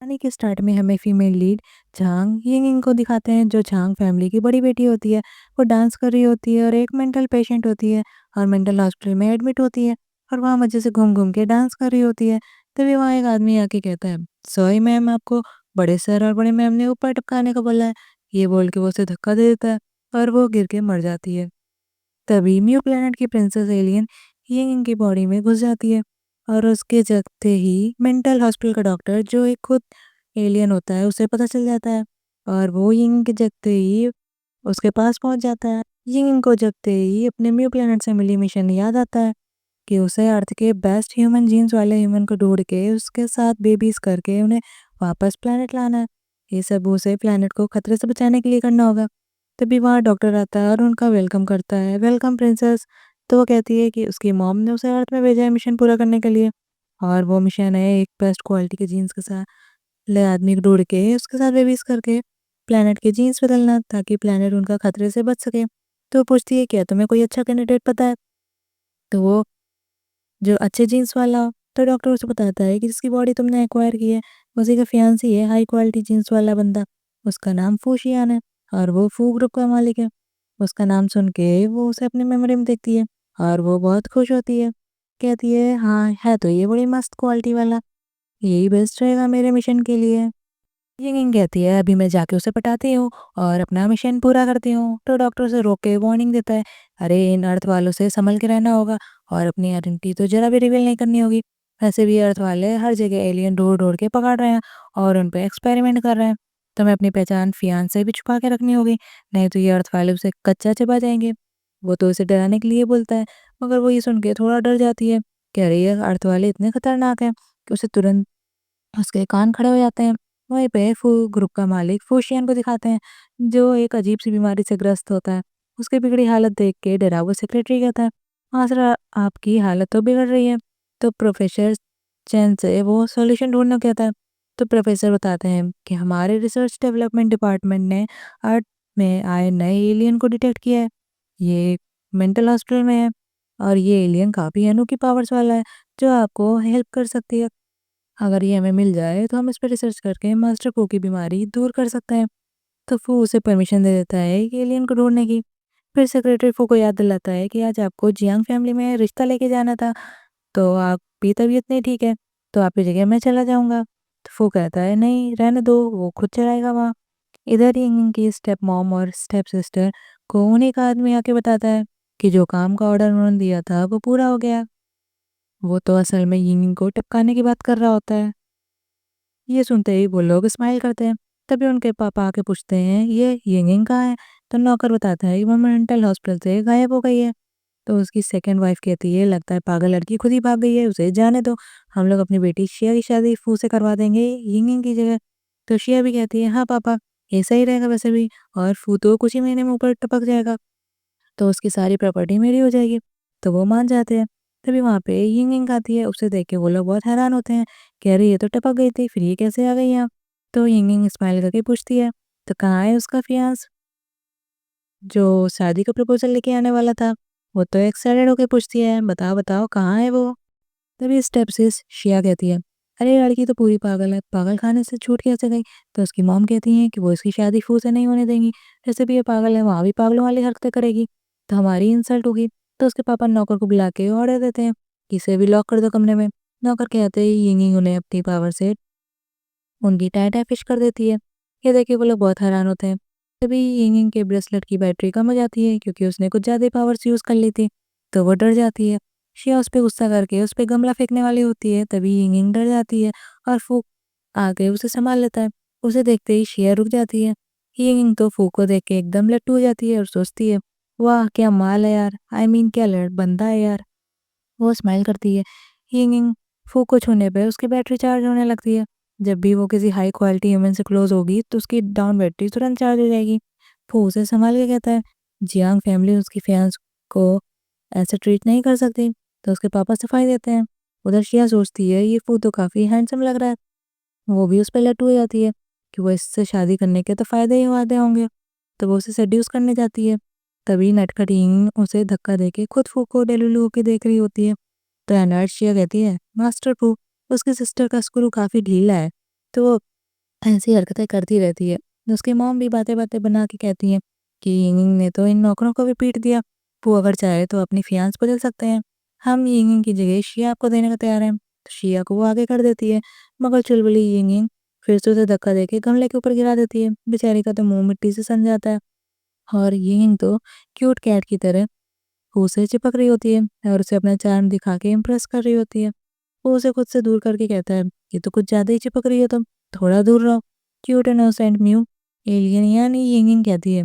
कहानी के स्टार्ट में हमें फीमेल लीड झांग यिंगिंग को दिखाते हैं, जो झांग फैमिली की बड़ी बेटी होती है। वो डांस कर रही होती है और एक मेंटल पेशेंट होती है और मेंटल हॉस्पिटल में एडमिट होती है और वहाँ मजे से घूम घूम के डांस कर रही होती है। तभी वहाँ एक आदमी आके कहता है, सॉरी मैम, आपको बड़े सर और बड़े मैम ने ऊपर टपकाने को बोला है। ये बोल के वो उसे धक्का दे देता है और वो गिर के मर जाती है। तभी म्यू प्लैनेट की प्रिंसेस एलियन यिंग की बॉडी में घुस जाती है और उसके जगते ही मेंटल हॉस्पिटल का डॉक्टर, जो एक खुद एलियन होता है, उसे पता चल जाता है और वो यिंग के जगते ही उसके पास पहुंच जाता है। यिंग को जगते ही अपने म्यू प्लैनेट से मिली मिशन याद आता है कि उसे अर्थ के बेस्ट ह्यूमन जीन्स वाले ह्यूमन को ढूंढ के उसके साथ बेबीज करके उन्हें वापस प्लैनेट लाना है। ये सब उसे प्लैनेट को खतरे से बचाने के लिए करना होगा। तभी वहाँ डॉक्टर आता है और उनका वेलकम करता है, वेलकम प्रिंसेस। तो वो कहती है कि उसकी मॉम ने उसे अर्थ में भेजा है मिशन पूरा करने के लिए और वो मिशन है एक बेस्ट क्वालिटी के जीन्स के साथ ले आदमी को ढूंढ के उसके साथ बेबीज करके प्लैनेट के जीन्स बदलना, ताकि प्लैनेट उनका खतरे से बच सके। तो वो पूछती है, क्या तुम्हें कोई अच्छा कैंडिडेट पता है? तो वो जो अच्छे जीन्स वाला हो, तो डॉक्टर उसे बताता है कि जिसकी बॉडी तुमने एक्वायर की है उसी का फियांसी है हाई क्वालिटी जीन्स वाला बंदा। उसका नाम फूशियान है और वो फू ग्रुप का मालिक है। उसका नाम सुन के वो उसे अपनी मेमोरी में देखती है और वो बहुत खुश होती है। कहती है, हाँ है तो ये बड़ी मस्त क्वालिटी वाला, यही बेस्ट रहेगा मेरे मिशन के लिए। यिंग कहती है, अभी मैं जाके उसे पटाती हूँ और अपना मिशन पूरा करती हूँ। तो डॉक्टर उसे रोक के वार्निंग देता है, अरे इन अर्थ वालों से संभल के रहना होगा और अपनी आइडेंटिटी तो जरा भी रिवील नहीं करनी होगी। वैसे भी अर्थ वाले हर जगह एलियन ढूंढ ढूंढ के पकड़ रहे हैं और उन पे एक्सपेरिमेंट कर रहे हैं। तो मैं अपनी पहचान फियान से भी छुपा के रखनी होगी, नहीं तो ये अर्थ वाले उसे कच्चा चिपा जाएंगे। वो तो उसे डराने के लिए बोलता है, मगर वो ये सुन के थोड़ा डर जाती है कि अरे ये अर्थ वाले इतने खतरनाक हैं कि उसे तुरंत उसके कान खड़े हो जाते हैं। वहीं पे फू ग्रुप का मालिक फूशियन को दिखाते हैं, जो एक अजीब सी बीमारी से ग्रस्त होता है। उसकी बिगड़ी हालत देख के डरा हुआ सेक्रेटरी कहता है, हाँ सर, आपकी हालत तो बिगड़ रही है। तो प्रोफेसर चैन से वो सॉल्यूशन ढूंढना कहता है। तो प्रोफेसर बताते हैं कि हमारे रिसर्च डेवलपमेंट डिपार्टमेंट ने अर्थ में आए नए एलियन को डिटेक्ट किया है। ये मेंटल हॉस्पिटल में है और ये एलियन काफ़ी अनोखी पावर्स वाला है, जो आपको हेल्प कर सकती है। अगर ये हमें मिल जाए तो हम इस पर रिसर्च करके मास्टर को की बीमारी दूर कर सकते हैं। तो फू उसे परमिशन दे देता है कि एलियन को ढूंढने की। फिर सेक्रेटरी फू को याद दिलाता है कि आज आपको जियांग फैमिली में रिश्ता लेके जाना था, तो आपकी तबीयत नहीं ठीक है, तो आपकी जगह मैं चला जाऊंगा। तो फू कहता है, नहीं रहने दो, वो खुद चलाएगा वहाँ। इधर ही इनकी स्टेप मॉम और स्टेप सिस्टर को उन्हीं का आदमी आके बताता है कि जो काम का ऑर्डर उन्होंने दिया था वो पूरा हो गया। वो तो असल में यिंग को टपकाने की बात कर रहा होता है। ये सुनते ही वो लोग स्माइल करते हैं। तभी उनके पापा आके पूछते हैं, ये यिंग कहाँ है? तो नौकर बताता है कि वो मेंटल हॉस्पिटल से गायब हो गई है। तो उसकी सेकंड वाइफ कहती है, लगता है पागल लड़की खुद ही भाग गई है, उसे जाने दो, हम लोग अपनी बेटी शिया की शादी फू से करवा देंगे यिंग की जगह। तो शिया भी कहती है, हाँ पापा, ये सही रहेगा वैसे भी, और फू तो कुछ ही महीने में ऊपर टपक जाएगा, तो उसकी सारी प्रॉपर्टी मेरी हो जाएगी। तो वो मान जाते हैं। तभी वहाँ पे यिंग यिंग आती है, उसे देख के वो लोग बहुत हैरान होते हैं, कह रही ये तो टपक गई थी, फिर ये कैसे आ गई यहाँ? तो यिंग यिंग स्माइल करके पूछती है, तो कहाँ है उसका फियांस जो शादी का प्रपोजल लेके आने वाला था? वो तो एक्साइटेड होके पूछती है, बताओ बताओ कहाँ है वो? तभी स्टेप सिस शिया कहती है, अरे लड़की तो पूरी पागल है, पागल खाने से छूट कैसे गई? तो उसकी मॉम कहती है कि वो इसकी शादी फू से नहीं होने देंगी, जैसे भी ये पागल है वहाँ भी पागलों वाली हरकतें करेगी, तो हमारी इंसल्ट होगी। तो उसके पापा नौकर को बुला के ऑर्डर देते हैं कि इसे भी लॉक कर दो कमरे में। नौकर कहते ही यिंग उन्हें अपनी पावर से उनकी टाई टाई फिश कर देती है। ये देख के वो लोग बहुत हैरान होते हैं। तभी यिंग के ब्रेसलेट की बैटरी कम हो जाती है, क्योंकि उसने कुछ ज़्यादा पावर्स यूज़ कर ली थी। तो वो डर जाती है। शिया उस पे गुस्सा करके उस पे गमला फेंकने वाली होती है, तभी यिंग डर जाती है और फूक आके उसे संभाल लेता है। उसे देखते ही शिया रुक जाती है। यिंग तो फूक को देख के एकदम लट्टू हो जाती है और सोचती है, वाह क्या माल है यार, आई मीन क्या लड़ बंदा है यार। वो स्माइल करती है। यिंग फू को छूने पे उसकी बैटरी चार्ज होने लगती है। जब भी वो किसी हाई क्वालिटी ह्यूमन से क्लोज होगी तो उसकी डाउन बैटरी तुरंत चार्ज हो जाएगी। फू उसे संभाल के कहता है, जियांग फैमिली उसकी फैंस को ऐसे ट्रीट नहीं कर सकती, तो उसके पापा सफाई देते हैं। उधर शिया सोचती है, ये फू तो काफ़ी हैंडसम लग रहा है। वो भी उस पर लट्टू हो जाती है कि वो इससे शादी करने के तो फ़ायदे ही वादे होंगे। तो वो उसे सेड्यूस करने जाती है। तभी नटखट यिंग उसे धक्का देके खुद फू को डेलुलू होके देख रही होती है। तो एनर्शिया कहती है, मास्टर फू, उसकी सिस्टर का स्क्रू काफ़ी ढीला है, तो वो ऐसी हरकतें करती रहती है। उसकी मॉम भी बातें-बातें बना के कहती हैं कि यिंग ने तो इन नौकरों को भी पीट दिया। वो अगर चाहे तो अपनी फियांस बदल सकते हैं। हम यिंग की जगह शिया को देने को तैयार हैं। तो शिया को वो आगे कर देती है, मगर चुलबुली यिंग फिर से उसे धक्का देके गमले के ऊपर गिरा देती है। बेचारी का तो मुँह मिट्टी से सन जाता है और यिंग तो क्यूट कैट की तरह उसे चिपक रही होती है और उसे अपना चार्म दिखा के इम्प्रेस कर रही होती है। वो उसे खुद से दूर करके कहता है, ये तो कुछ ज़्यादा ही चिपक रही हो तुम, थोड़ा दूर रहो। क्यूट इनोसेंट म्यू एलियन यानी यिंग कहती है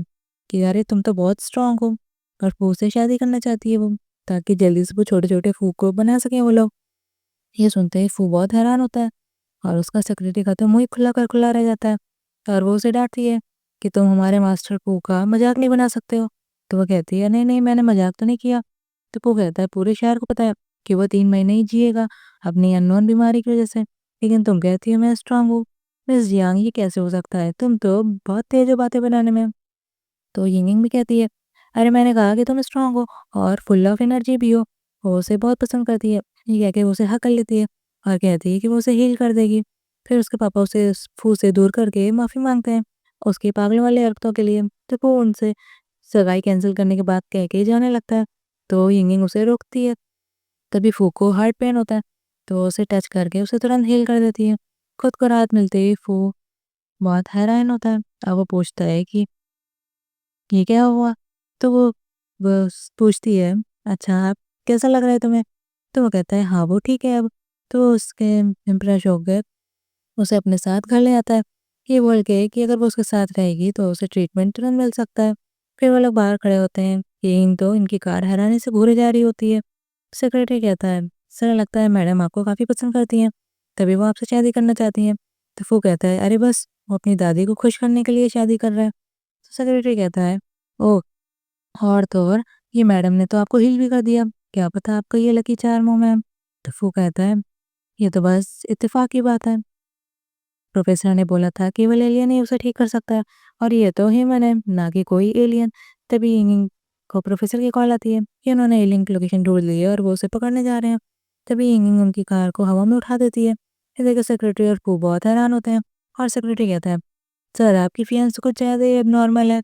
कि अरे तुम तो बहुत स्ट्रांग हो। और फू से शादी करना चाहती है वो, ताकि जल्दी से वो छोटे छोटे फू को बना सकें वो लोग। ये सुनते ही फू बहुत हैरान होता है और उसका सेक्रेटरी का तो मुंह ही खुला कर खुला रह जाता है और वो उसे डांटती है कि तुम हमारे मास्टर पू का मजाक नहीं बना सकते हो। तो वो कहती है नहीं नहीं, मैंने मजाक तो नहीं किया। तो पू कहता है पूरे शहर को पता है कि वो 3 महीने ही जिएगा अपनी अननोन बीमारी की वजह से, लेकिन तुम कहती हो मैं स्ट्रांग हूँ। मिस जियांग ये कैसे हो सकता है, तुम तो बहुत तेज हो बातें बनाने में। तो यिंगिंग भी कहती है, अरे मैंने कहा कि तुम स्ट्रांग हो और फुल ऑफ एनर्जी भी हो। वो उसे बहुत पसंद करती है। ये कह के वो उसे हक कर लेती है और कहती है कि वो उसे हील कर देगी। फिर उसके पापा उसे उस फू से दूर करके माफ़ी मांगते हैं उसकी पागलों वाली हरकतों के लिए। तो वो उनसे सगाई कैंसिल करने की बात कह के जाने लगता है। तो यिंगिंग उसे रोकती है। तभी फू को हार्ट पेन होता है, तो वो उसे टच करके उसे तुरंत हील कर देती है। खुद को राहत मिलते ही फू बहुत हैरान होता है। अब वो पूछता है कि ये क्या हुआ? तो वो पूछती है, अच्छा आप कैसा लग रहा है तुम्हें? तो वो कहता है हाँ, वो ठीक है अब। तो उसके इम्प्रेस होकर उसे अपने साथ घर ले आता है। ये बोल के कि अगर वो उसके साथ रहेगी तो उसे ट्रीटमेंट तुरंत मिल सकता है। फिर वो लोग बाहर खड़े होते हैं। यही तो इनकी कार हैरानी से घूरे जा रही होती है। सेक्रेटरी कहता है, सर लगता है मैडम आपको काफ़ी पसंद करती हैं, तभी वो आपसे शादी करना चाहती हैं। तो वो कहता है, अरे बस वो अपनी दादी को खुश करने के लिए शादी कर रहा है। तो सेक्रेटरी कहता है, ओह! और तो और ये मैडम ने तो आपको हील भी कर दिया, क्या पता आपका ये लकी चार्म हो मैम। तो वो कहता है, ये तो बस इत्तेफाक की बात है। प्रोफेसर ने बोला था केवल एलियन ही उसे ठीक कर सकता है और ये तो ह्यूमन है, ना कि कोई एलियन। तभी यिंग को प्रोफेसर की कॉल आती है कि उन्होंने एलियन की लोकेशन ढूंढ ली है और वो उसे पकड़ने जा रहे हैं। तभी यिंग उनकी कार को हवा में उठा देती है। इसे देखकर सेक्रेटरी और पू बहुत हैरान होते हैं और सेक्रेटरी कहता है, सर आपकी फियांस कुछ ज़्यादा ही एबनॉर्मल है।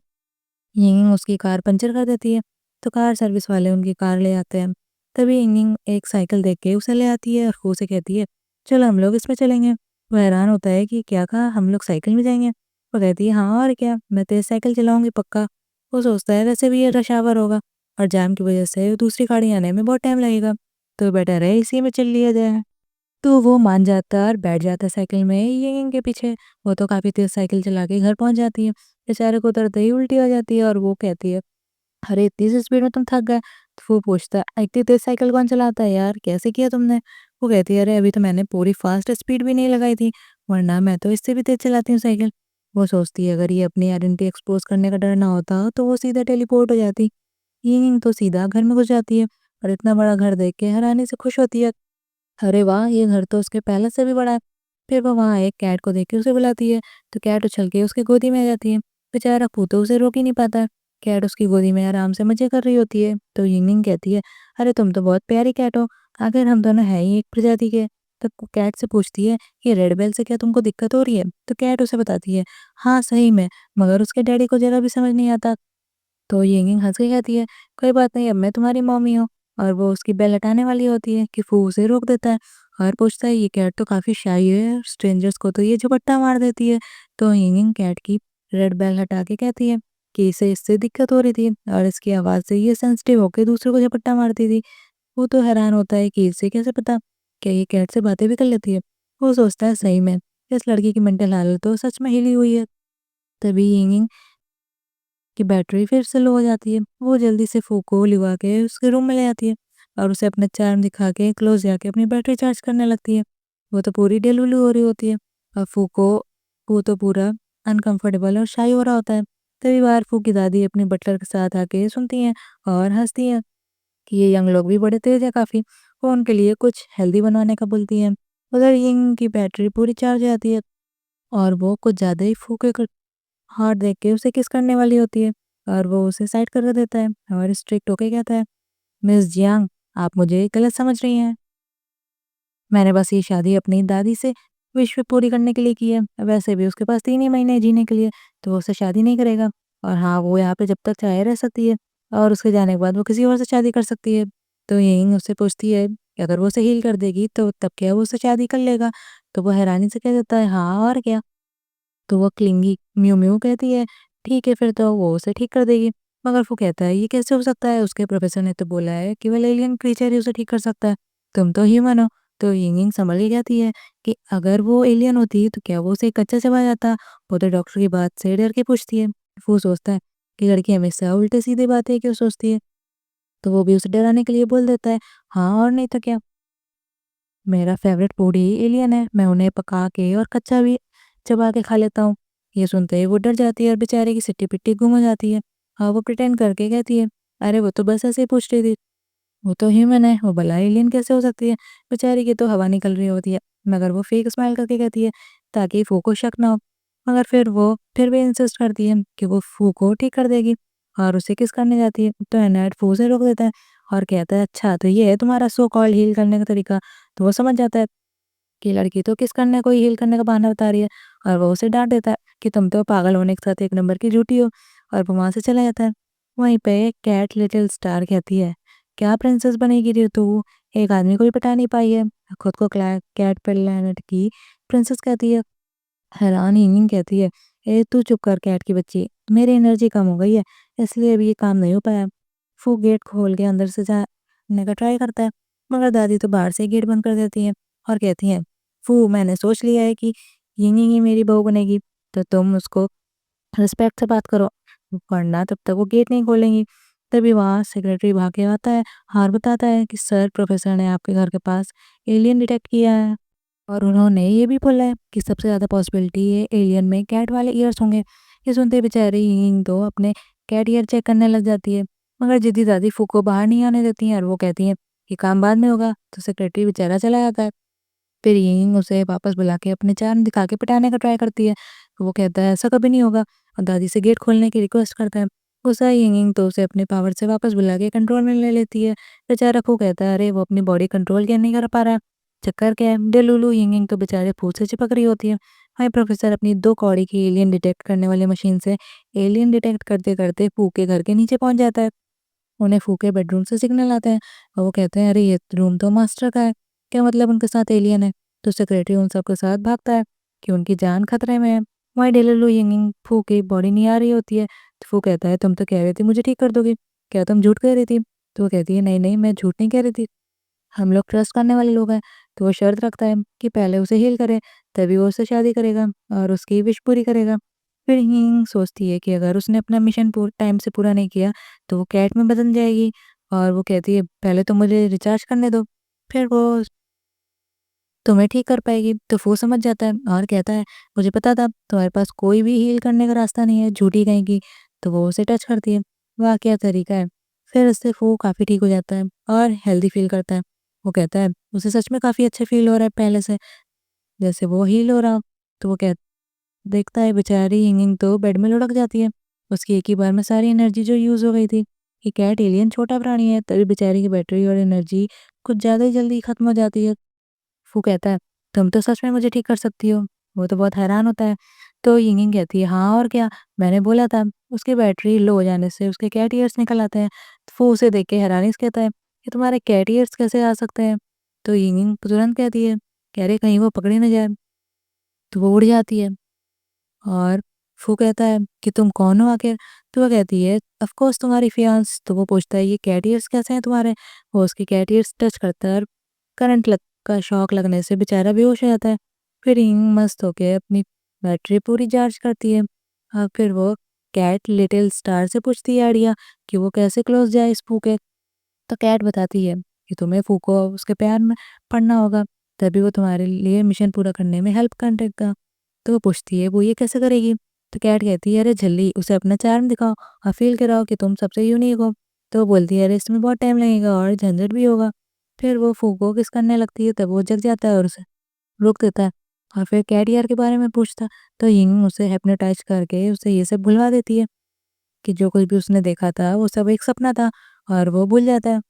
यिंग उसकी कार पंचर कर देती है, तो कार सर्विस वाले उनकी कार ले आते हैं। तभी यिंग एक साइकिल देख के उसे ले आती है और वो उसे कहती है, चलो हम लोग इसमें चलेंगे। वो हैरान होता है कि क्या कहा, हम लोग साइकिल में जाएंगे? वो कहती है हाँ और क्या, मैं तेज साइकिल चलाऊंगी पक्का। वो सोचता है वैसे भी ये रश आवर होगा और जाम की वजह से दूसरी गाड़ी आने में बहुत टाइम लगेगा, तो बेटर है इसी में चल लिया जाए। तो वो मान जाता है और बैठ जाता है साइकिल में यिंग के पीछे। वो तो काफ़ी तेज़ साइकिल चला के घर पहुँच जाती है। बेचारे को उतरते ही उल्टी हो जाती है और वो कहती है, अरे! इतनी सी स्पीड में तुम थक गए? तो वो पूछता है, इतनी तेज़ साइकिल कौन चलाता है यार? कैसे किया तुमने? वो कहती है, अरे! अभी तो मैंने पूरी फ़ास्ट स्पीड भी नहीं लगाई थी, वरना मैं तो इससे भी तेज़ चलाती हूँ साइकिल। वो सोचती है अगर ये अपनी आइडेंटिटी एक्सपोज़ करने का डर ना होता तो वो सीधा टेलीपोर्ट हो जाती। यिंग तो सीधा घर में घुस जाती है और इतना बड़ा घर देख के हैरानी से खुश होती है। अरे वाह! ये घर तो उसके पैलेस से भी बड़ा है। फिर वो वहाँ एक कैट को देख के उसे बुलाती है, तो कैट उछल के उसकी गोदी में आ जाती है। बेचारा पू तो उसे रोक ही नहीं पाता है। कैट उसकी गोदी में आराम से मज़े कर रही होती है, तो यिंग-यिंग कहती है, "अरे तुम तो बहुत प्यारी कैट हो, आखिर हम दोनों हैं ही एक प्रजाति के।" तो कैट से पूछती है, "ये रेड बेल से क्या तुमको दिक्कत हो रही है?" तो कैट उसे बताती है, "हाँ, सही में, मगर उसके डैडी को ज़रा भी समझ नहीं आता।" तो यिंग-यिंग हँस के कहती है, "कोई बात नहीं, अब मैं तुम्हारी मम्मी हूँ।" और वो उसकी बेल हटाने वाली होती है कि फू उसे रोक देता है और पूछता है, "ये कैट तो काफ़ी शाई है, स्ट्रेंजर्स को तो ये झपट्टा मार देती है।" तो यिंग-यिंग कैट की रेड बेल हटा के कहती है कि इसे इससे दिक्कत हो रही थी और इसकी आवाज़ से ये सेंसिटिव होके दूसरों को झपट्टा मारती थी। वो तो हैरान होता है कि इसे कैसे पता? क्या ये कैट से बातें भी कर लेती है? वो सोचता है सही में, इस लड़की की मेंटल हालत तो सच में हिली हुई है। तभी यिंग-यिंग कि बैटरी फिर से लो हो जाती है। वो जल्दी से फू को लिवा के उसके रूम में ले आती है और उसे अपना चार्म दिखा के क्लोज जाके अपनी बैटरी चार्ज करने लगती है। वो तो पूरी ढिलुलु हो रही होती है और फू तो पूरा अनकंफर्टेबल और शाई हो रहा होता है। तभी बाहर फू की दादी अपनी बटलर के साथ आके सुनती हैं और हंसती हैं कि ये यंग लोग भी बड़े तेज है काफ़ी। वो उनके लिए कुछ हेल्दी बनवाने का बोलती हैं। उधर यंग की बैटरी पूरी चार्ज हो जाती है और वो कुछ ज़्यादा ही फूके हाथ देख के उसे किस करने वाली होती है और वो उसे साइड कर देता है और स्ट्रिक्ट होके कहता है, मिस जियांग, आप मुझे गलत समझ रही हैं। मैंने बस ये शादी अपनी दादी से विश पूरी करने के लिए की है। वैसे भी उसके पास 3 ही महीने हैं जीने के लिए, तो वो उससे शादी नहीं करेगा। और हाँ, वो यहाँ पे जब तक चाहे रह सकती है और उसके जाने के बाद वो किसी और से शादी कर सकती है। तो यहीं उससे पूछती है कि अगर वो उसे हील कर देगी तो तब क्या वो उससे शादी कर लेगा? तो वो हैरानी से कह देता है, हाँ और क्या? तो वो क्लिंगी म्यू म्यू कहती है, ठीक है फिर तो वो उसे ठीक कर देगी। मगर वो कहता है, ये कैसे हो सकता है? उसके प्रोफेसर ने तो बोला है केवल एलियन क्रीचर ही उसे ठीक कर सकता है, तुम तो ह्यूमन हो। तो यिंग संभल ही जाती है कि अगर वो एलियन होती तो क्या वो उसे कच्चा चबा जाता? वो तो डॉक्टर की बात से डर के पूछती है। वो सोचता है कि लड़की हमेशा उल्टे सीधे बातें क्यों सोचती है, तो वो भी उसे डराने के लिए बोल देता है, हाँ और नहीं तो क्या, मेरा फेवरेट फूड ही एलियन है, मैं उन्हें पका के और कच्चा भी चबा के खा लेता हूँ। ये सुनते ही वो डर जाती है और बेचारे की सिट्टी-पिट्टी गुम हो जाती है। हाँ, वो प्रिटेंड करके कहती है, अरे वो तो बस ऐसे ही पूछ रही थी, वो तो ह्यूमन है, वो भला एलियन कैसे हो सकती है? बेचारी की तो हवा निकल रही होती है। मगर वो फेक स्माइल करके कहती है ताकि फू को शक ना हो। मगर फिर वो फिर भी इंसिस्ट करती है कि वो फू को ठीक कर देगी और उसे किस करने जाती है। तो एनाड फू से रोक देता है और कहता है, अच्छा तो ये है तुम्हारा सो कॉल्ड हील करने का तरीका। तो वो समझ जाता है कि लड़की तो किस करने को हील करने का बहाना बता रही है और वो उसे डांट देता है कि तुम तो पागल होने के साथ एक नंबर की झूठी हो, और वो वहां से चला जाता है। वहीं पे कैट लिटिल स्टार कहती है, क्या प्रिंसेस बनेगी रे तू, एक आदमी को भी पटा नहीं पाई है। खुद को कैट प्लेनेट की प्रिंसेस कहती है। हैरान हिंगिंग कहती है, ए तू चुप कर कैट की बच्ची, मेरी एनर्जी कम हो गई है इसलिए अभी ये काम नहीं हो पाया। फू गेट खोल के अंदर से जाने का ट्राई करता है, मगर दादी तो बाहर से ही गेट बंद कर देती है और कहती हैं, फू मैंने सोच लिया है कि यिंगी ही मेरी बहू बनेगी, तो तुम उसको रिस्पेक्ट से बात करो, वरना तब तक वो गेट नहीं खोलेंगी। तभी वहाँ सेक्रेटरी भाग के आता है, हार बताता है कि सर प्रोफेसर ने आपके घर के पास एलियन डिटेक्ट किया है और उन्होंने ये भी बोला है कि सबसे ज़्यादा पॉसिबिलिटी है एलियन में कैट वाले ईयर्स होंगे। ये सुनते बेचारी यिंग तो अपने कैट ईयर चेक करने लग जाती है, मगर जिद्दी दादी फू को बाहर नहीं आने देती हैं और वो कहती हैं कि काम बाद में होगा। तो सेक्रेटरी बेचारा चला जाता है। फिर यिंग उसे वापस बुला के अपने चार्म दिखा के पटाने का ट्राई करती है, तो वो कहता है ऐसा कभी नहीं होगा और दादी से गेट खोलने की रिक्वेस्ट करता है। गुस्सा यिंग तो उसे अपने पावर से वापस बुला के कंट्रोल में ले लेती है। बेचारा को कहता है, अरे वो अपनी बॉडी कंट्रोल क्या नहीं कर पा रहा है, चक्कर क्या है? डेलुलु यिंग तो बेचारे फूल से चिपक रही होती है। वहीं प्रोफेसर अपनी 2 कौड़ी की एलियन डिटेक्ट करने वाली मशीन से एलियन डिटेक्ट करते-करते फू के घर के नीचे पहुँच जाता है। उन्हें फू के बेडरूम से सिग्नल आता है और वो कहते हैं, अरे ये रूम तो मास्टर का है, क्या मतलब उनके साथ एलियन है? तो सेक्रेटरी उन सबके साथ भागता है कि उनकी जान खतरे में है। वहीं डेलुलु यिंगिंग फू की बॉडी नहीं आ रही होती है, तो फू कहता है, तुम तो कह रही थी मुझे ठीक कर दोगी, क्या तुम झूठ कह रही थी? तो वो कहती है, नहीं नहीं मैं झूठ नहीं कह रही थी, हम लोग ट्रस्ट करने वाले लोग हैं। तो वो शर्त रखता है कि पहले उसे हील करे, तभी वो उससे शादी करेगा और उसकी विश पूरी करेगा। फिर हींग सोचती है कि अगर उसने अपना मिशन टाइम से पूरा नहीं किया तो वो कैट में बदल जाएगी और वो कहती है, पहले तो मुझे रिचार्ज करने दो, फिर वो तुम्हें ठीक कर पाएगी। तो वो समझ जाता है और कहता है, मुझे पता था तुम्हारे पास कोई भी हील करने का रास्ता नहीं है, झूठी कहीं की। तो वो उसे टच करती है, वाह क्या तरीका है। फिर उससे वो काफ़ी ठीक हो जाता है और हेल्दी फील करता है। वो कहता है उसे सच में काफ़ी अच्छा फील हो रहा है पहले से, जैसे वो हील हो रहा। तो वो कह देखता है बेचारी हिंगिंग तो बेड में लुढ़क जाती है, उसकी एक ही बार में सारी एनर्जी जो यूज़ हो गई थी। ये कैट एलियन छोटा प्राणी है, तभी बेचारी की बैटरी और एनर्जी कुछ ज़्यादा ही जल्दी खत्म हो जाती है। वो कहता है, तुम तो सच में मुझे ठीक कर सकती हो। वो तो बहुत हैरान होता है। तो यिंगिंग कहती है, हाँ और क्या, मैंने बोला था। उसकी बैटरी लो हो जाने से उसके कैट ईयर्स निकल आते हैं। तो वो उसे देख के हैरानी से कहता है कि तुम्हारे कैट ईयर्स कैसे आ सकते हैं? तो यिंगिंग तुरंत कहती है, कह रहे कहीं वो पकड़ी ना जाए। तो वो उड़ जाती है और वो कहता है कि तुम कौन हो आखिर? तो वो कहती है, ऑफ कोर्स तुम्हारी फियांस। तो वो पूछता है, ये कैट ईयर्स कैसे हैं तुम्हारे? वो उसकी कैट ईयर्स टच करता है और करंट लग का शॉक लगने से बेचारा बेहोश हो जाता है। फिर हिंग मस्त होके अपनी बैटरी पूरी चार्ज करती है और फिर वो कैट लिटिल स्टार से पूछती है आइडिया कि वो कैसे क्लोज जाए इस फू के। तो कैट बताती है कि तुम्हें फू को उसके प्यार में पड़ना होगा, तभी वो तुम्हारे लिए मिशन पूरा करने में हेल्प करेगा। तो वो पूछती है, वो ये कैसे करेगी? तो कैट कहती है, अरे झल्ली उसे अपना चार्म दिखाओ और फील कराओ कि तुम सबसे यूनिक हो। तो वो बोलती है, अरे इसमें बहुत टाइम लगेगा और झंझट भी होगा। फिर वो फू को किस करने लगती है, तब वो जग जाता है और उसे रोक देता है और फिर कैट ईयर के बारे में पूछता। तो यिंग उसे हिप्नोटाइज करके उसे ये सब भुलवा देती है कि जो कुछ भी उसने देखा था वो सब एक सपना था और वो भूल जाता है।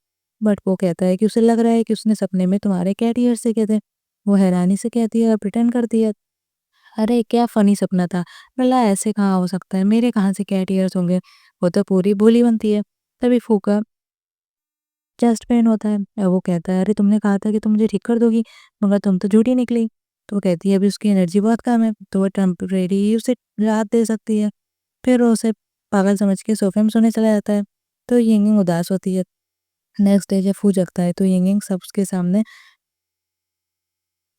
बट वो कहता है कि उसे लग रहा है कि उसने सपने में तुम्हारे कैट ईयर्स देखे थे। वो हैरानी से कहती है और प्रिटेंड करती है, अरे क्या फ़नी सपना था। बोला ऐसे कहाँ हो सकता है, मेरे कहाँ से कैट ईयर्स होंगे, वो तो पूरी भोली बनती है। तभी फूका चेस्ट पेन होता है। वो कहता है, अरे तुमने कहा था कि तुम मुझे ठीक कर दोगी, मगर तुम तो झूठी निकली। तो वो कहती है अभी उसकी एनर्जी बहुत कम है, तो वो टेम्परेरी उसे राहत दे सकती है। फिर वो उसे पागल समझ के सोफ़े में सोने चला जाता है। तो यिंग उदास होती है। नेक्स्ट डे जब फू जगता है तो यिंग सबके सामने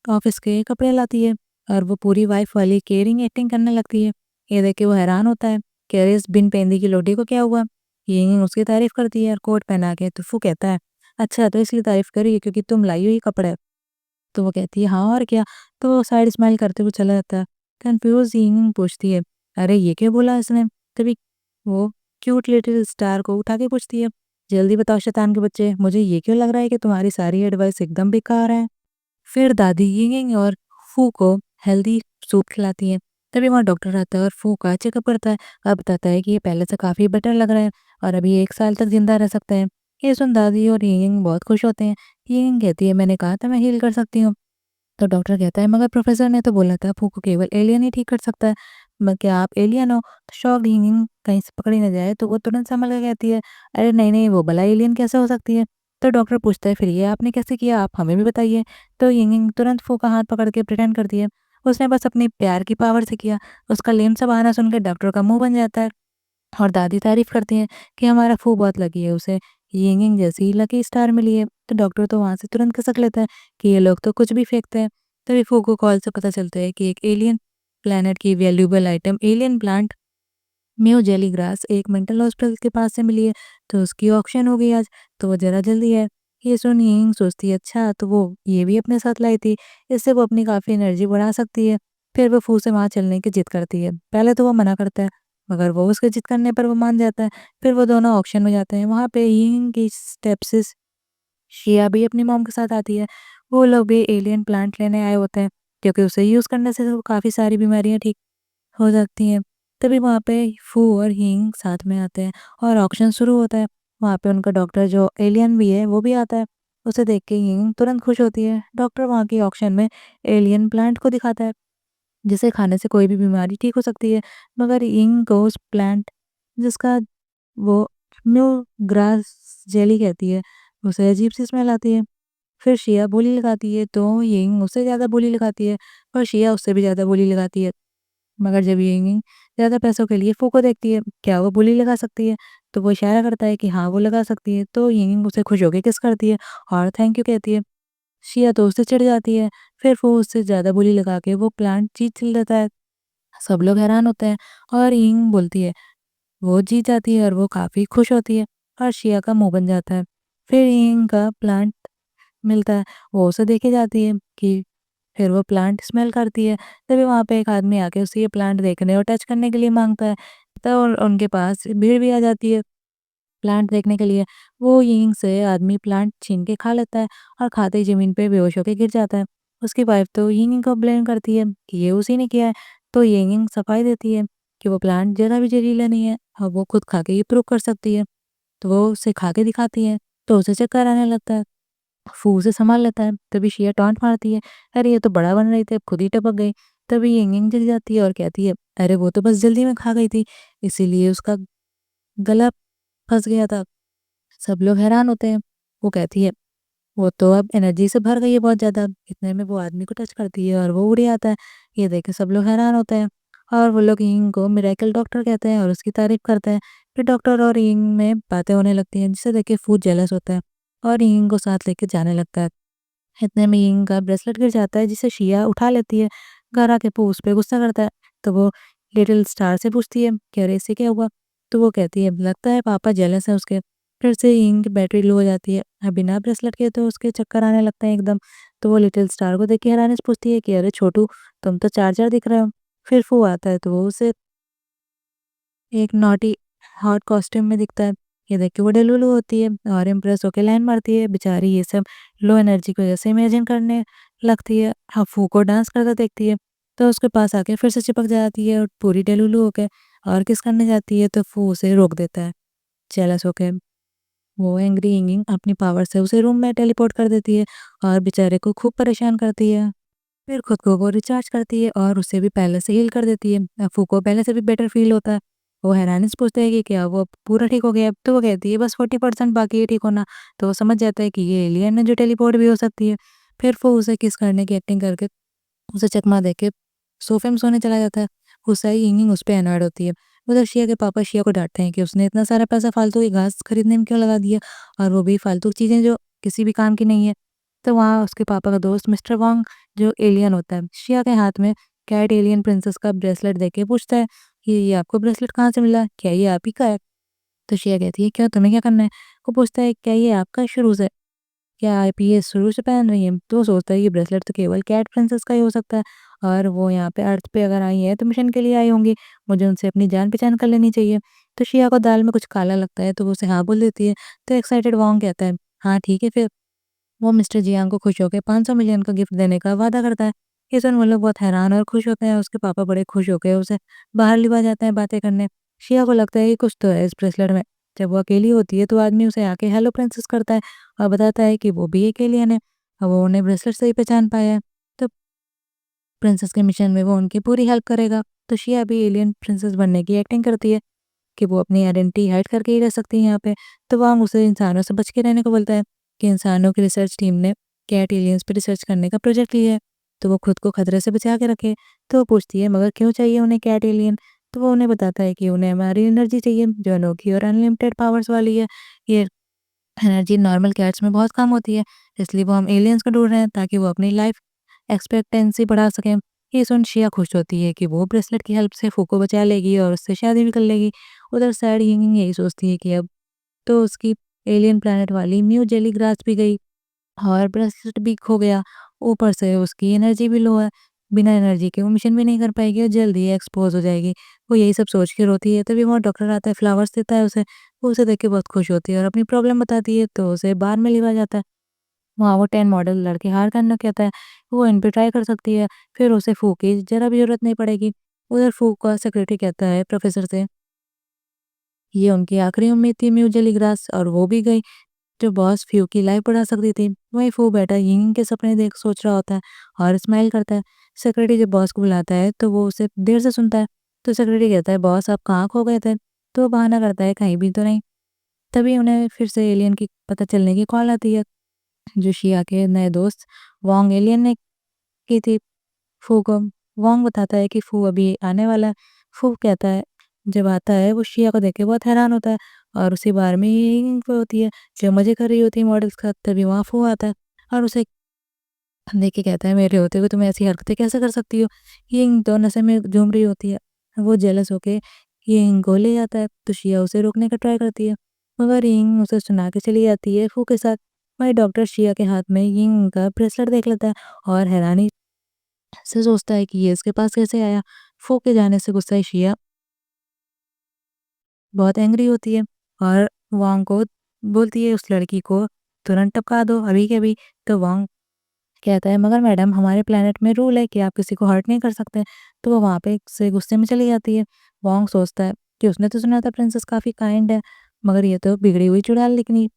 ऑफिस के कपड़े लाती है और वो पूरी वाइफ वाली केयरिंग एक्टिंग करने लगती है। ये देख के वो हैरान होता है कि अरे इस बिन पेंदी की लोडी को क्या हुआ। यिंग उसकी तारीफ करती है और कोट पहना के। तो फू कहता है, अच्छा तो इसलिए तारीफ करी है क्योंकि तुम लाई हुई कपड़े। तो वो कहती है हाँ और क्या। तो वो साइड स्माइल करते हुए चला जाता है। कंफ्यूज यिंग पूछती है, अरे ये क्या बोला इसने। तभी वो क्यूट लिटिल स्टार को उठा के पूछती है, जल्दी बताओ शैतान के बच्चे, मुझे ये क्यों लग रहा है कि तुम्हारी सारी एडवाइस एकदम बेकार है। फिर दादी यिंग और फू को हेल्दी सूप खिलाती हैं। तभी वहाँ डॉक्टर आता है और फू का चेकअप करता है और बताता है कि ये पहले से काफ़ी बेटर लग रहा है और अभी 1 साल तक जिंदा रह सकते हैं। ये सुन दादी और यिंग बहुत खुश होते हैं। यिंग कहती है, मैंने कहा था मैं हील कर सकती हूँ। तो डॉक्टर कहता है, मगर प्रोफेसर ने तो बोला था फू को केवल एलियन ही ठीक कर सकता है। क्या आप एलियन हो। तो शॉक्ड यिंग कहीं से पकड़ी न जाए तो वो तुरंत संभल कर कहती है, अरे नहीं नहीं, वो भला एलियन कैसे हो सकती है। तो डॉक्टर पूछता है, फिर ये आपने कैसे किया, आप हमें भी बताइए। तो यिंग तुरंत फू का हाथ पकड़ के प्रिटेंड करती है, उसने बस अपनी प्यार की पावर से किया। उसका लेम सा बहाना सुनकर डॉक्टर का मुंह बन जाता है और दादी तारीफ करती हैं कि हमारा फू बहुत लकी है, उसे यिंग जैसी लकी स्टार मिली है। तो डॉक्टर तो वहां से तुरंत खिसक लेता है कि ये लोग तो कुछ भी फेंकते हैं। तभी फू को कॉल से पता चलता है कि एक एलियन प्लैनेट की valuable item alien plant mu jelly grass एक मेंटल हॉस्पिटल के पास से मिली है। तो उसकी ऑक्शन हो गई आज। तो वो जरा जल्दी है। ये सुन यिंग सोचती है, अच्छा तो वो ये भी अपने साथ लाई थी, इससे वो अपनी काफ़ी एनर्जी बढ़ा सकती है। फिर वो फू से वहाँ चलने की जिद करती है। पहले तो वो मना करता है, मगर वो उसके जिद करने पर वो मान जाता है। फिर वो दोनों ऑक्शन में जाते हैं। वहाँ पे यिंग की स्टेप्सिस शिया भी अपनी मॉम के साथ आती है। वो लोग भी एलियन प्लांट लेने आए होते हैं क्योंकि उसे यूज़ करने से तो काफ़ी सारी बीमारियाँ ठीक हो जाती हैं। तभी वहाँ पे फू और हींग साथ में आते हैं और ऑक्शन शुरू होता है। वहाँ पे उनका डॉक्टर जो एलियन भी है वो भी आता है। उसे देख के हींग तुरंत खुश होती है। डॉक्टर वहाँ की ऑक्शन में एलियन प्लांट को दिखाता है जिसे खाने से कोई भी बीमारी ठीक हो सकती है। मगर हींग को उस प्लांट जिसका वो न्यू ग्रास जेली कहती है, उसे अजीब सी स्मेल आती है। फिर शिया बोली लगाती है तो यिंग उससे ज़्यादा बोली लगाती है और शिया उससे भी ज़्यादा बोली लगाती है। मगर जब यिंग ज़्यादा पैसों के लिए फू को देखती है, क्या वो बोली लगा सकती है? तो वो इशारा करता है कि हाँ, वो लगा सकती है। तो यिंग उसे खुश होके किस करती है और थैंक यू कहती है। शिया तो उससे चिढ़ जाती है। फिर वो उससे ज़्यादा बोली लगा के वो प्लांट जीत लेता है। सब लोग हैरान होते हैं और यिंग बोलती है, वो जीत जाती है और वो काफ़ी खुश होती है और शिया का मुँह बन जाता है। फिर यिंग का प्लांट मिलता है, वो उसे देखे जाती है कि फिर वो प्लांट स्मेल करती है। तभी वहाँ पे एक आदमी आके उसे ये प्लांट देखने और टच करने के लिए माँगता है। तब उनके पास भीड़ भी आ जाती है प्लांट देखने के लिए। वो यहीं से आदमी प्लांट छीन के खा लेता है और खाते ही ज़मीन पे बेहोश होके गिर जाता है। उसकी वाइफ तो यिंग को ब्लेम करती है कि ये उसी ने किया है। तो यिंग सफाई देती है कि वो प्लांट ज़रा भी जहरीला नहीं है और वो खुद खा के ये प्रूव कर सकती है। तो वो उसे खा के दिखाती है, तो उसे चक्कर आने लगता है। फू उसे संभाल लेता है। तभी शिया टॉन्ट मारती है, अरे ये तो बड़ा बन रही थी, अब खुद ही टपक गई। तभी यिंग जल जाती है और कहती है, अरे वो तो बस जल्दी में खा गई थी, इसीलिए उसका गला फंस गया था। सब लोग हैरान होते हैं। वो कहती है, वो तो अब एनर्जी से भर गई है बहुत ज़्यादा। इतने में वो आदमी को टच करती है और वो उड़ आता है। ये देख के सब लोग हैरान होते हैं और वो लोग यिंग को मिरेकल डॉक्टर कहते हैं और उसकी तारीफ करते हैं। फिर डॉक्टर और यिंग में बातें होने लगती हैं जिसे देख के फू जेलस होता है और यिंग को साथ लेके जाने लगता है। इतने में यिंग का ब्रेसलेट गिर जाता है जिसे शिया उठा लेती है। घर आके पू उस पे गुस्सा करता है। तो वो लिटिल स्टार से पूछती है कि अरे इससे क्या हुआ। तो वो कहती है लगता है पापा जेलस है उसके। फिर से यिंग की बैटरी लो हो जाती है। बिना ब्रेसलेट के तो उसके चक्कर आने लगते हैं एकदम। तो वो लिटिल स्टार को देख के हैरानी से पूछती है कि अरे छोटू, तुम तो चार्जर दिख रहे हो। फिर फू आता है तो वो उसे एक नॉटी हॉट कॉस्ट्यूम में दिखता है। ये देख के वो डेलुलु होती है और इम्प्रेस होके लाइन मारती है। बेचारी ये सब लो एनर्जी की वजह से इमेजिन करने लगती है। हफू को डांस करता देखती है तो उसके पास आके फिर से चिपक जाती है और पूरी डेलुलु होके और किस करने जाती है तो फू उसे रोक देता है जेलस होके। वो एंग्री यिंग अपनी पावर से उसे रूम में टेलीपोर्ट कर देती है और बेचारे को खूब परेशान करती है। फिर खुद को वो रिचार्ज करती है और उसे भी पहले से हील कर देती है। अफ़ू को पहले से भी बेटर फ़ील होता है। वो हैरानी से पूछता है कि क्या वो अब पूरा ठीक हो गया है? तो वो कहती है बस 40% बाकी है ठीक होना। तो वो समझ जाता है कि ये एलियन है जो टेलीपोर्ट भी हो सकती है। फिर वो उसे किस करने की एक्टिंग करके उसे चकमा देके सोफ़े में सोने चला जाता है। गुस्साई यिंग उस पे एनॉयड होती है। उधर शिया के पापा शिया को डाँटते हैं कि उसने इतना सारा पैसा फालतू की घास खरीदने में क्यों लगा दिया और वो भी फालतू चीज़ें जो किसी भी काम की नहीं है। तो वहाँ उसके पापा का दोस्त मिस्टर वांग जो एलियन होता है, शिया के हाथ में कैट एलियन प्रिंसेस का ब्रेसलेट देके पूछता है कि ये आपको ब्रेसलेट कहाँ से मिला? क्या ये आप ही का है? तो शिया कहती है क्यों तुम्हें क्या करना है? वो पूछता है क्या ये आपका है शुरू से? क्या आप ये शुरू से पहन रही हैं? तो वो सोचता है ये ब्रेसलेट तो केवल कैट प्रिंसेस का ही हो सकता है और वो यहाँ पे अर्थ पे अगर आई है तो मिशन के लिए आई होंगी। मुझे उनसे अपनी जान-पहचान कर लेनी चाहिए। तो शिया को दाल में कुछ काला लगता है तो वो उसे हाँ बोल देती है। तो एक्साइटेड वॉन्ग कहता है, हाँ ठीक है फिर। वो मिस्टर जियांग को खुश होके 500 मिलियन का गिफ्ट देने का वादा करता है। ये सुन वो लोग बहुत हैरान और खुश होते हैं। उसके पापा बड़े खुश होके उसे बाहर लिवा जाते हैं बातें करने। शिया को लगता है कि कुछ तो है इस ब्रेसलेट में। जब वो अकेली होती है तो आदमी उसे आके हेलो प्रिंसेस करता है और बताता है कि वो भी एक एलियन है और वो उन्हें ब्रेसलेट से ही पहचान पाया है। तो प्रिंसेस के मिशन में वो उनकी पूरी हेल्प करेगा। तो शिया भी एलियन प्रिंसेस बनने की एक्टिंग करती है कि वो अपनी आइडेंटिटी हाइड करके ही रह सकती है यहाँ पे। तो वांग उसे इंसानों से बच के रहने को बोलता है कि इंसानों की रिसर्च टीम ने कैट एलियंस पे रिसर्च करने का प्रोजेक्ट लिया है, तो वो खुद को खतरे से बचा के रखे। तो वो पूछती है मगर क्यों चाहिए उन्हें कैट एलियन? तो वो उन्हें बताता है कि उन्हें हमारी एनर्जी चाहिए जो अनोखी और अनलिमिटेड पावर्स वाली है। ये एनर्जी नॉर्मल कैट्स में बहुत कम होती है, इसलिए वो हम एलियंस को ढूँढ रहे हैं ताकि वो अपनी लाइफ एक्सपेक्टेंसी बढ़ा सकें। ये सुन शिया खुश होती है कि वो ब्रेसलेट की हेल्प से फू को बचा लेगी और उससे शादी भी कर लेगी। उधर सैड यिंग यही सोचती है कि अब तो उसकी एलियन प्लैनेट वाली म्यू जेली ग्रास भी गई और ब्रेसलेट भी खो गया। ऊपर से उसकी एनर्जी भी लो है। बिना एनर्जी के वो मिशन भी नहीं कर पाएगी और जल्द ही एक्सपोज़ हो जाएगी। वो यही सब सोच के रोती है, तभी वहाँ डॉक्टर आता है, फ्लावर्स देता है उसे। वो उसे देख के बहुत खुश होती है और अपनी प्रॉब्लम बताती है, तो उसे बार में लिया जाता है। वहाँ वो 10 मॉडल लड़के हार करने को कहता है, वो इन पे ट्राई कर सकती है, फिर उसे फ़ू की ज़रा भी ज़रूरत नहीं पड़ेगी। उधर फ़ू का सेक्रेटरी कहता है प्रोफ़ेसर से, ये उनकी आखिरी उम्मीद थी म्यू जेली ग्रास और वो भी गई। जो बॉस फ्यू की लाइफ बढ़ा सकती थी, वहीं फू बेटा यिंग के सपने देख सोच रहा होता है और स्माइल करता है। सेक्रेटरी जब बॉस को बुलाता है तो वो उसे देर से सुनता है। तो सेक्रेटरी कहता है बॉस आप कहाँ खो गए थे? तो वो बहाना करता है कहीं भी तो नहीं। तभी उन्हें फिर से एलियन की पता चलने की कॉल आती है जो शिया के नए दोस्त वांग एलियन ने की थी फू को। वांग बताता है कि फू अभी आने वाला है। फू कहता है जब आता है वो शिया को देख के बहुत हैरान होता है और उसी बार में ही वो होती है जो मज़े कर रही होती है मॉडल्स का, तभी वहाँ फू आता है और उसे देख के कहता है मेरे होते हुए तुम ऐसी हरकतें कैसे कर सकती हो? ये तो नशे में झूम रही होती है। वो जेलस होके यिंग को ले जाता है तो शिया उसे रोकने का ट्राई करती है मगर यिंग उसे सुना के चली जाती है फू के साथ। वही डॉक्टर शिया के हाथ में यिंग का ब्रेसलेट देख लेता है और हैरानी से सोचता है कि ये इसके पास कैसे आया। फू के जाने से गुस्साई शिया बहुत एंग्री होती है और वांग को बोलती है उस लड़की को तुरंत टपका दो अभी के अभी। तो वांग कहता है मगर मैडम हमारे प्लेनेट में रूल है कि आप किसी को हर्ट नहीं कर सकते। तो वो वहाँ पे से गुस्से में चली जाती है। वांग सोचता है कि उसने तो सुना था प्रिंसेस काफ़ी काइंड है मगर ये तो बिगड़ी हुई चुड़ैल निकली।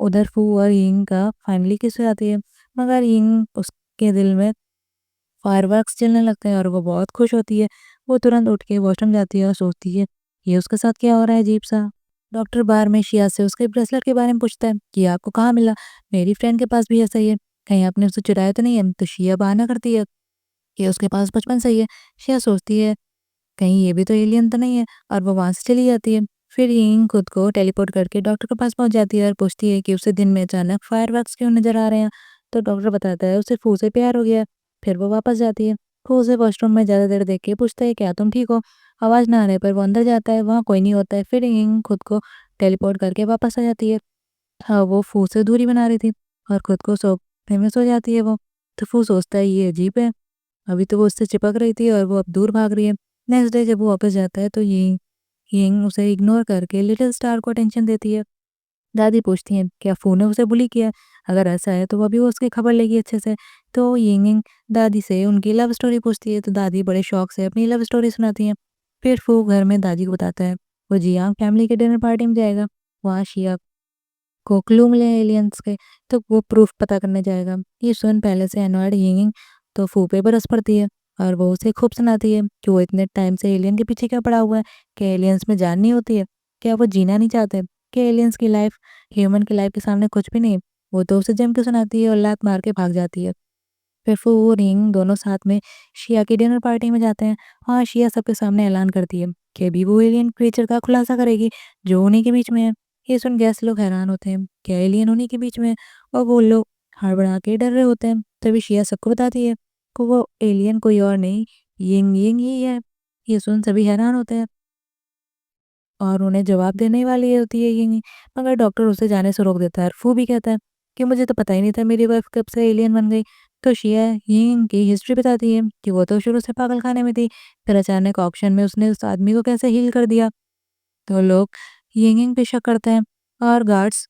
उधर फू और यिंग का फाइनली किस हो जाती है मगर यिंग उसके दिल में फायरवर्क्स चलने लगते हैं और वो बहुत खुश होती है। वो तुरंत उठ के वॉशरूम जाती है और सोचती है ये उसके साथ क्या हो रहा है अजीब सा। डॉक्टर बार में शिया से उसके ब्रेसलेट के बारे में पूछता है कि ये आपको कहाँ मिला? मेरी फ्रेंड के पास भी ऐसा ही है, कहीं आपने उसे चुराया तो नहीं है? तो शिया बहाना करती है कि उसके पास बचपन से ही है। शिया सोचती है कहीं ये भी तो एलियन तो नहीं है और वो वहाँ से चली जाती है। फिर यिंग खुद को टेलीपोर्ट करके डॉक्टर के पास पहुंच जाती है और पूछती है कि उसे दिन में अचानक फायरवर्क्स क्यों नजर आ रहे हैं। तो डॉक्टर बताता है उसे फू से प्यार हो गया है। फिर वो वापस जाती है। फू उसे वॉशरूम में ज़्यादा देर देख के पूछता है क्या तुम ठीक हो? आवाज़ ना आने पर वो अंदर जाता है, वहाँ कोई नहीं होता है। फिर यिंग खुद को टेलीपोर्ट करके वापस आ जाती है। हाँ, वो फू से दूरी बना रही थी और खुद को सोफे में सो जाती है वो। तो फू सोचता है ये अजीब है, अभी तो वो उससे चिपक रही थी और वो अब दूर भाग रही है। नेक्स्ट डे जब वो वापस जाता है तो ये यिंग उसे इग्नोर करके लिटिल स्टार को अटेंशन देती है। दादी पूछती हैं क्या फू ने उसे बुली किया? अगर ऐसा है तो अभी वो उसकी खबर लेगी अच्छे से। तो यिंग दादी से उनकी लव स्टोरी पूछती है तो दादी बड़े शौक से अपनी लव स्टोरी सुनाती हैं। फिर फू घर में दादी को बताता है वो जियांग फैमिली के डिनर पार्टी में जाएगा। वहाँ शिया को क्लू मिले एलियंस के, तो वो प्रूफ पता करने जाएगा। ये सुन पहले से अनॉयड यिंग तो फू पे बरस पड़ती है और वो उसे खूब सुनाती है कि वो इतने टाइम से एलियन के पीछे क्या पड़ा हुआ है, क्या एलियंस में जान नहीं होती है, क्या वो जीना नहीं चाहते, क्या एलियंस की लाइफ ह्यूमन की लाइफ के सामने कुछ भी नहीं। वो तो उसे जम के सुनाती है और लात मार के भाग जाती है। फिर फू और यिंग दोनों साथ में शिया की डिनर पार्टी में जाते हैं और शिया सबके सामने ऐलान करती है कि अभी वो एलियन क्रीचर का खुलासा करेगी जो उन्हीं के बीच में है। ये सुन गेस्ट लोग हैरान होते हैं, क्या एलियन उन्हीं के बीच में है? और वो लोग हड़बड़ा के डर रहे होते हैं। तभी शिया सबको बताती है कि वो एलियन कोई और नहीं, यिंग यिंग ही है। ये सुन सभी हैरान होते हैं और उन्हें जवाब देने वाली होती है यिंग, मगर डॉक्टर उसे जाने से रोक देता है। फू भी कहता है कि मुझे तो पता ही नहीं था मेरी वाइफ कब से एलियन बन गई। तो शिया यिंग की हिस्ट्री बताती है कि वो तो शुरू से पागल खाने में थी, फिर अचानक ऑक्शन में उसने उस आदमी को कैसे हील कर दिया। तो लोग यिंग पे शक करते हैं और गार्ड्स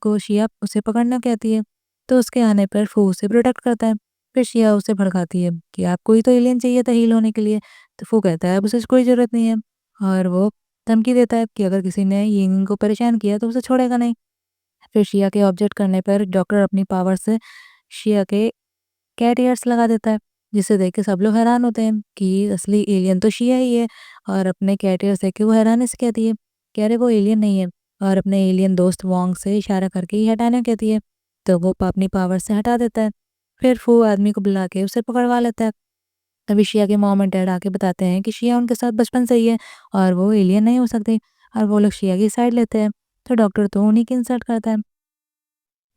को शिया उसे पकड़ना कहती है। तो उसके आने पर फू उसे प्रोटेक्ट करता है। फिर शिया उसे भड़काती है कि आपको ही तो एलियन चाहिए था हील होने के लिए। तो फू कहता है अब उसे कोई ज़रूरत नहीं है और वो धमकी देता है कि अगर किसी ने यिंग को परेशान किया तो उसे छोड़ेगा नहीं। फिर शिया के ऑब्जेक्ट करने पर डॉक्टर अपनी पावर से शिया के कैट ईयर्स लगा देता है, जिसे देख के सब लोग हैरान होते हैं कि असली एलियन तो शिया ही है। और अपने कैट ईयर्स देख के वो हैरानी से कहती है कि अरे वो एलियन नहीं है, और अपने एलियन दोस्त वोंग से इशारा करके ही हटाने कहती है। तो वो अपनी पावर से हटा देता है। फिर फू आदमी को बुला के उसे पकड़वा लेता है। तभी शिया के मॉम और डैड आके बताते हैं कि शिया उनके साथ बचपन से ही है और वो एलियन नहीं हो सकती। और वो लोग शिया की साइड लेते हैं। तो डॉक्टर तो उन्हीं की इंसल्ट करता है।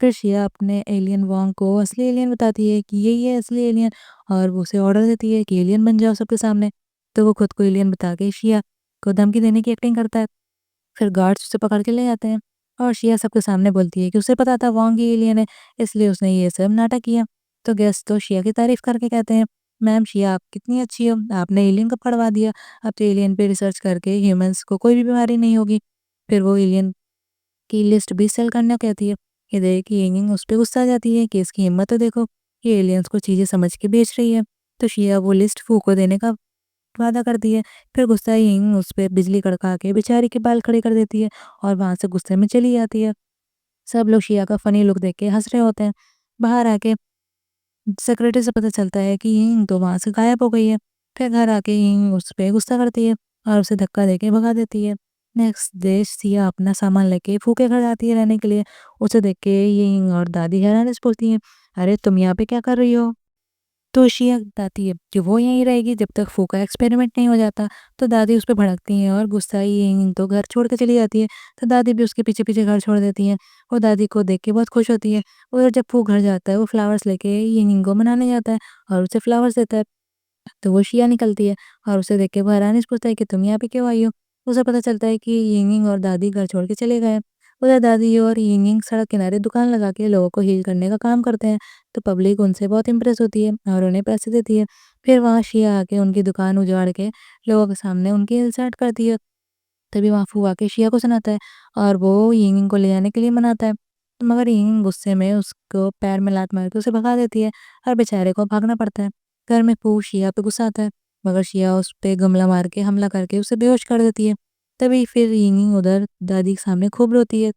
फिर शिया अपने एलियन वॉन्ग को असली एलियन बताती है कि यही है असली एलियन, और वो उसे ऑर्डर देती है कि एलियन बन जाओ सबके सामने। तो वो खुद को एलियन बता के शिया को धमकी देने की एक्टिंग करता है। फिर गार्ड्स उसे पकड़ के ले जाते हैं और शिया सबके सामने बोलती है कि उसे पता था वॉन्ग ही एलियन है, इसलिए उसने ये सब नाटक किया। तो गेस्ट तो शिया की तारीफ करके कहते हैं, मैम शिया आप कितनी अच्छी हो, आपने एलियन कब पकड़वा दिया, अब तो एलियन पे रिसर्च करके ह्यूमंस को कोई भी बीमारी नहीं होगी। फिर वो एलियन की लिस्ट भी सेल करना कहती है। ये देख के यिंग उस पे गुस्सा आ जाती है कि इसकी हिम्मत तो देखो, ये एलियंस को चीज़ें समझ के बेच रही है। तो शिया वो लिस्ट फू को देने का वादा करती है। फिर गुस्सा यिंग उस पे बिजली कड़का के बेचारी के बाल खड़े कर देती है और वहाँ से गुस्से में चली जाती है। सब लोग शिया का फनी लुक देख के हंस रहे होते हैं। बाहर आके सेक्रेटरी से पता चलता है कि यिंग तो वहाँ से गायब हो गई है। फिर घर आके यिंग उस पे गुस्सा करती है और उसे धक्का देके भगा देती है। नेक्स्ट डे सिया अपना सामान लेके फूके घर जाती है रहने के लिए। उसे देख के यिंग और दादी हैरानी से पूछती हैं, अरे तुम यहाँ पे क्या कर रही हो? तो शिया बताती है कि वो यहीं रहेगी जब तक फू का एक्सपेरिमेंट नहीं हो जाता। तो दादी उस पे भड़कती हैं और गुस्साई यिंग तो घर छोड़ के चली जाती है। तो दादी भी उसके पीछे पीछे घर छोड़ देती हैं। वो दादी को देख के बहुत खुश होती है। और जब फू घर जाता है वो फ्लावर्स लेके यिंग को मनाने जाता है और उसे फ्लावर्स देता है। तो वो शिया निकलती है और उसे देख के वो हैरानी से पूछता है कि तुम यहाँ पे क्यों आई हो? उसे पता चलता है कि यिंग और दादी घर छोड़ के चले गए हैं। उधर दादी और यिंग सड़क किनारे दुकान लगा के लोगों को हील करने का काम करते हैं। तो पब्लिक उनसे बहुत इम्प्रेस होती है और उन्हें पैसे देती है। फिर वहाँ शिया आके उनकी दुकान उजाड़ के लोगों के सामने उनकी इंसल्ट करती है। तभी वहाँ फू आके शिया को सुनाता है और वो यिंग को ले जाने के लिए मनाता है। मगर यिंग गुस्से में उसको पैर में लात मार के उसे भगा देती है और बेचारे को भागना पड़ता है। घर में फू शिया पे गुस्सा आता है, मगर शिया उस पे गमला मार के हमला करके उसे बेहोश कर देती है। तभी फिर यिंग उधर दादी के सामने खूब रोती है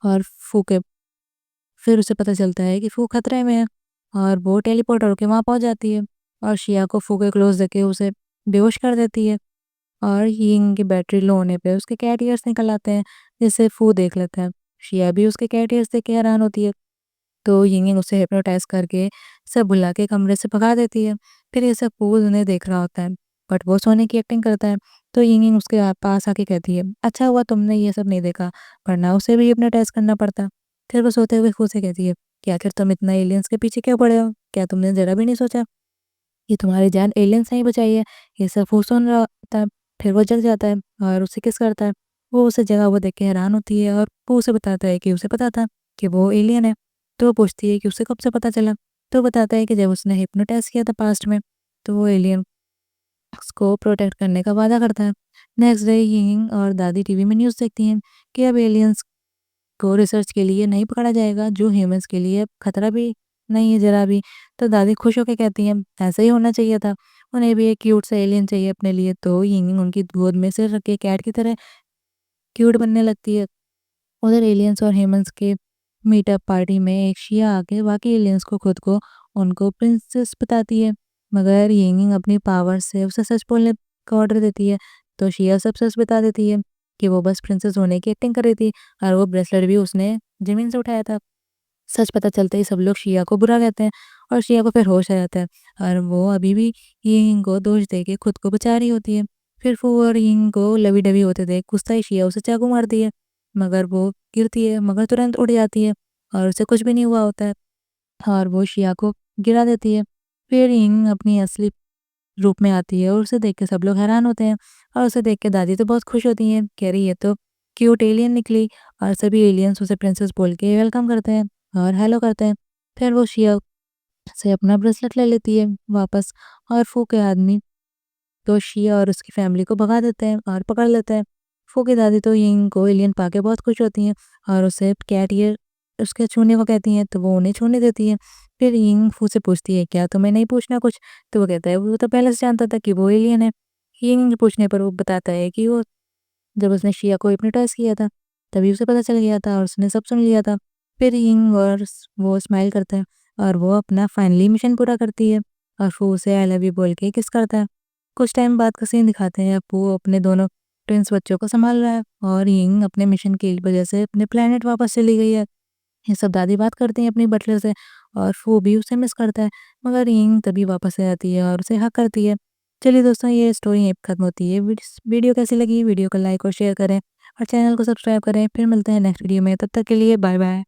और फू के फिर उसे पता चलता है कि फू खतरे में है और वो टेलीपोर्ट होके वहाँ पहुँच जाती है और शिया को फू के क्लोज देके उसे बेहोश कर देती है। और यिंग की बैटरी लो होने पे उसके कैट ईयर्स निकल आते हैं, जिसे फू देख लेता है। शिया भी उसके कैट ईयर्स देख के हैरान होती है। तो यिंग उसे हिप्नोटाइज करके सब भुला के कमरे से भगा देती है। फिर ये सब फू उन्हें देख रहा होता है, बट वो सोने की एक्टिंग करता है। तो यिंग उसके पास आके कहती है, अच्छा हुआ तुमने ये सब नहीं देखा, वरना उसे भी हिप्नोटाइज करना पड़ता। फिर वो सोते हुए फू से कहती है कि आखिर तुम इतना एलियंस के पीछे क्यों पड़े हो? क्या तुमने जरा भी नहीं सोचा ये तुम्हारी जान एलियंस नहीं बचाई है? ये सब वो सुन रहा होता है। फिर वो जग जाता है और उसे किस करता है। वो उसे जगह वो देख के हैरान होती है और वो उसे बताता है कि उसे पता था कि वो एलियन है। तो वो पूछती है कि उसे कब से पता चला? तो वो बताता है कि जब उसने हिप्नोटाइज किया था पास्ट में। तो वो एलियन को प्रोटेक्ट करने का वादा करता है। नेक्स्ट डे यिंग और दादी टीवी में न्यूज़ देखती हैं कि अब एलियंस को रिसर्च के लिए नहीं पकड़ा जाएगा, जो ह्यूमंस के लिए खतरा भी नहीं है ज़रा भी। तो दादी खुश होके कहती हैं, ऐसा ही होना चाहिए था। उन्हें भी एक क्यूट सा एलियन चाहिए अपने लिए। तो यिंग उनकी गोद में सिर रख के कैट की तरह क्यूट बनने लगती है। उधर एलियंस और ह्यूमंस के मीटअप पार्टी में एक शिया आके बाकी एलियंस को खुद को उनको प्रिंसेस बताती है, मगर यिंग अपनी पावर से उसे सच बोलने का ऑर्डर देती है। तो शिया सब सच बता देती है कि वो बस प्रिंसेस होने की एक्टिंग कर रही थी और वो ब्रेसलेट भी उसने ज़मीन से उठाया था। सच पता चलते ही सब लोग शिया को बुरा कहते हैं और शिया को फिर होश आ जाता है और वो अभी भी यिंग को दोष दे के खुद को बचा रही होती है। फिर फू और यिंग को लवी-डवी होते देख गुस्सा ही शिया उसे चाकू मारती है, मगर वो गिरती है मगर तुरंत उठ जाती है और उसे कुछ भी नहीं हुआ होता है और वो शिया को गिरा देती है। फिर यिंग अपनी असली रूप में आती है और उसे देख के सब लोग हैरान होते हैं और उसे देख के दादी तो बहुत खुश होती हैं, कह रही ये तो क्यूट एलियन निकली और सभी एलियंस उसे प्रिंसेस बोल के वेलकम करते हैं और हेलो करते हैं। फिर वो शिया से अपना ब्रेसलेट ले लेती है वापस और फू के आदमी तो शिया और उसकी फैमिली को भगा देते हैं और पकड़ लेते हैं। फू की दादी तो यिंग को एलियन पाके बहुत खुश होती हैं और उसे कैट ईयर उसके छूने को कहती हैं, तो वो उन्हें छूने देती है। फिर यिंग फू से पूछती है क्या तुम्हें नहीं पूछना कुछ? तो वो कहता है वो तो पहले से जानता था कि वो एलियन है। यिंग के पूछने पर वो बताता है कि वो जब उसने शिया को हिप्नोटाइज़ किया था, तभी उसे पता चल गया था और उसने सब सुन लिया था। फिर यिंग और वो स्माइल करता है और वो अपना फाइनली मिशन पूरा करती है और फिर उसे आई लव यू बोल के किस करता है। कुछ टाइम बाद का सीन दिखाते हैं, अब वो अपने दोनों ट्विन्स बच्चों को संभाल रहा है और यिंग अपने मिशन की वजह से अपने प्लेनेट वापस चली गई है। ये सब दादी बात करती हैं अपनी बटलर से और वो भी उसे मिस करता है, मगर यिंग तभी वापस आ जाती है और उसे हग करती है। चलिए दोस्तों, ये स्टोरी यहीं पे खत्म होती है। वीडियो कैसी लगी? वीडियो को लाइक और शेयर करें और चैनल को सब्सक्राइब करें। फिर मिलते हैं नेक्स्ट वीडियो में, तब तक के लिए बाय बाय।